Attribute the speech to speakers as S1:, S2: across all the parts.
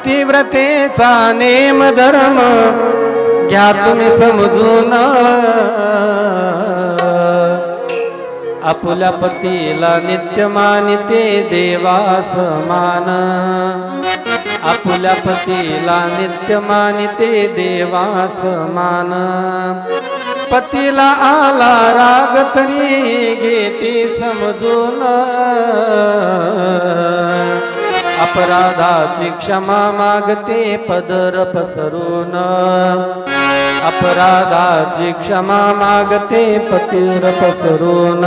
S1: पतिव्रतेचा name धर्म घ्या तुम्ही समजून, आपुल्या पतीला नित्य मानिते देवा समान, आपुल्या पतीला नित्य मानिते देवा समान. पतीला आला राग तरी घेते समजून, अपराधाची क्षमा मागते पदर पसरून, अपराधाची क्षमा मागते पतीर पसरून.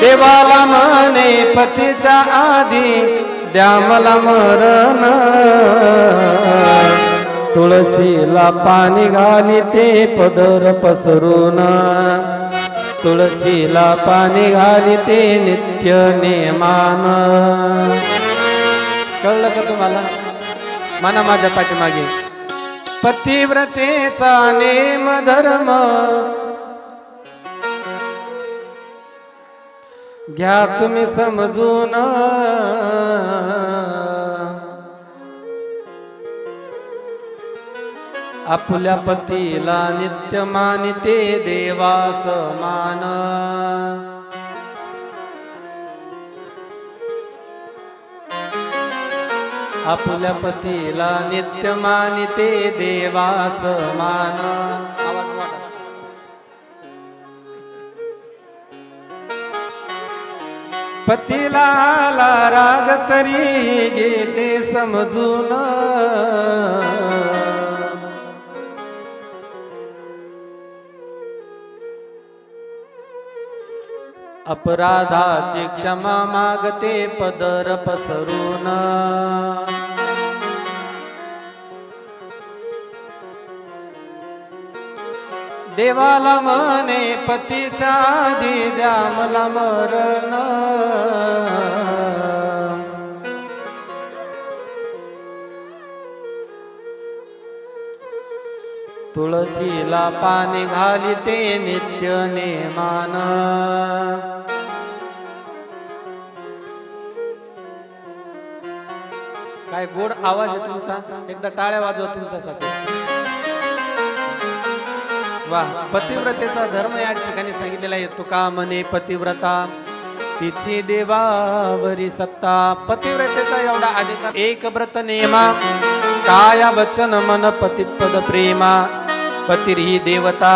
S1: देवाला म्हणे पतीच्या आधी द्या मला मरण, तुळशीला पाणी घालिते पदर पसरून, तुळशीला पाणी घालिते नित्य नेमान. कळलं का तुम्हाला? म्हणा माझ्या पाठीमागे. पतिव्रतेचा नेम धर्म घ्या तुम्ही समजून, आपुल्या पतीला नित्य मानिते देवा समान. आपुल्या पतीला नित्य मानिते देवा समान. आवाज वाढवा. पतीला आला राग तरी घेते समजून, अपराधाची क्षमा मागते पदर पसरून, देवाला म्हणे पतीच्या आधी द्या मला मरण, तुळशीला पाणी घालिते नित्य नेमान. काय गोड आवाज आहे तुमचा, एकदा टाळ्या वाजवा तुमच्यासाठी. वा. पतिव्रतेचा धर्म या ठिकाणी सांगितलेला आहे. तुका म्हणे पतिव्रता तिची देवावरी सत्ता. पतिव्रतेचा एवढा अधिकार. एक व्रत नेमा काया वचन मन पतिपद प्रेमा. पतिर्ही देवता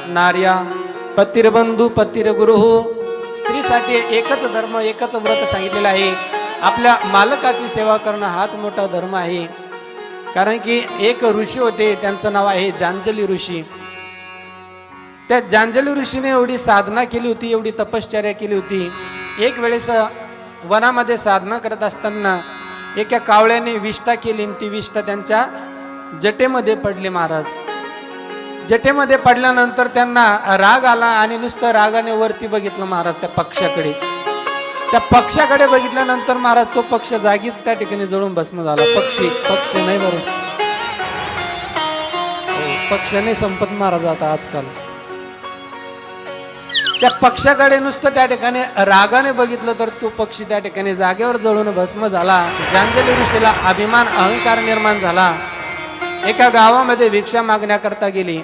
S1: नार्या पतिर्बंधू पतिर्गुरु. स्त्रीसाठी एकच धर्म एकच व्रत सांगितलेलं आहे. आपल्या मालकाची सेवा करणं हाच मोठा धर्म आहे. कारण की एक ऋषी होते, त्यांचं नाव आहे जांजली ऋषी. त्या जांजली ऋषीने एवढी साधना केली होती, एवढी तपश्चर्या केली होती. एक वेळेस वनामध्ये साधना करत असताना एका कावळ्याने विष्ठा केली, ती विष्ठा त्यांच्या जटेमध्ये पडली. महाराज जटेमध्ये पडल्यानंतर त्यांना राग आला आणि नुसतं रागाने वरती बघितलं महाराज त्या पक्षाकडे. त्या पक्षाकडे बघितल्यानंतर महाराज तो पक्ष जागीच त्या ठिकाणी जळून भस्म झाला. पक्षी नाही बरोबर, पक्ष नाही संपत महाराज आता आजकाल. त्या पक्षाकडे नुसतं त्या ठिकाणी रागाने बघितलं तर तो पक्षी त्या ठिकाणी जागेवर जळून भस्म झाला. जांजली ऋषीला अभिमान अहंकार निर्माण झाला. एका गावामध्ये भिक्षा मागण्याकरता गेली.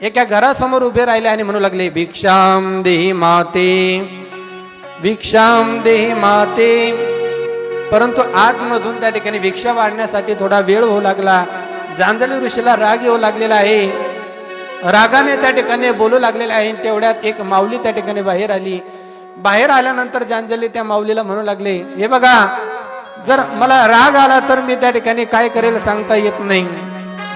S1: एका घरासमोर उभे राहिले आणि म्हणू लागले, भिक्षाम देही माते, भिक्षाम देही माते. परंतु आतमधून त्या ठिकाणी भिक्षा वाढण्यासाठी थोडा वेळ होऊ लागला. जांजली ऋषीला राग येऊ लागलेला आहे. रागाने त्या ठिकाणी बोलू लागलेले आहे. तेवढ्यात एक माऊली त्या ठिकाणी बाहेर आली. बाहेर आल्यानंतर जांजली त्या माऊलीला म्हणू लागले, हे बघा, जर मला राग आला तर मी त्या ठिकाणी काय करेल सांगता येत नाही,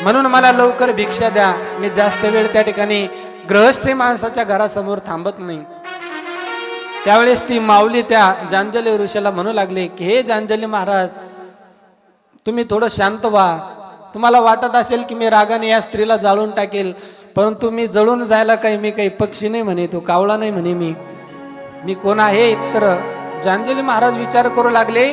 S1: म्हणून मला लवकर भिक्षा द्या. मी जास्त वेळ त्या ठिकाणी गृहस्थी माणसाच्या घरासमोर थांबत नाही. त्यावेळेस ती माऊली त्या जांजली ऋषीला म्हणू लागले की, हे जांजली महाराज, तुम्ही थोडं शांत व्हा. तुम्हाला वाटत असेल की मी रागाने या स्त्रीला जाळून टाकेल, परंतु मी जळून जायला काही मी काही पक्षी नाही म्हणे, तो कावळा नाही म्हणे, मी कोण आहे. तर जांजली महाराज विचार करू लागले,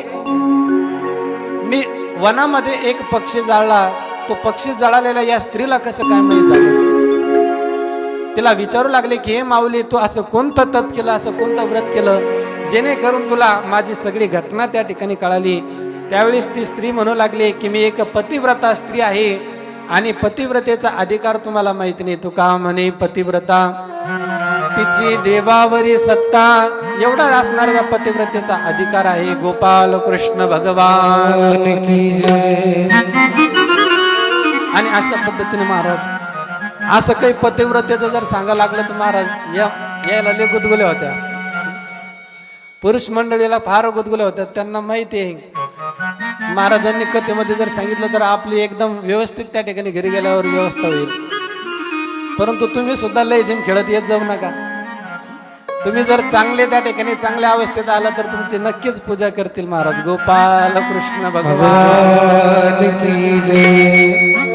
S1: मी वनामध्ये एक पक्षी जाळला, तो पक्षी जळालेला या स्त्रीला कसं काय माहीत झालं. तिला विचारू लागले की, हे माऊली, तू असं कोणतं तप केलं, असं कोणतं व्रत केलं जेणेकरून तुला माझी सगळी घटना त्या ठिकाणी कळाली. त्यावेळेस ती स्त्री म्हणू लागली की मी एक पतिव्रता स्त्री आहे आणि पतिव्रतेचा अधिकार तुम्हाला माहित नाही. तुका म्हणे पतिव्रता तिची देवावरी सत्ता एवढा असणारा पतिव्रतेचा अधिकार आहे. गोपाल कृष्ण भगवान की जय. आणि अशा पद्धतीने महाराज असं काही पतिव्रतेचं जर सांगा लागलं तर महाराज यायला लय गुदगुल्या होत्या. पुरुष मंडळीला फार गुदगुल्या होत्या. त्यांना माहिती आहे महाराजांनी कथेमध्ये जर सांगितलं तर आपली एकदम व्यवस्थित त्या ठिकाणी घरी गेल्यावर व्यवस्था होईल. परंतु तुम्ही सुद्धा लय जिम खेळत येत जाऊ नका. तुम्ही जर चांगले त्या ठिकाणी चांगल्या अवस्थेत आला तर तुमची नक्कीच पूजा करतील महाराज. गोपाल कृष्ण भगवान की जय.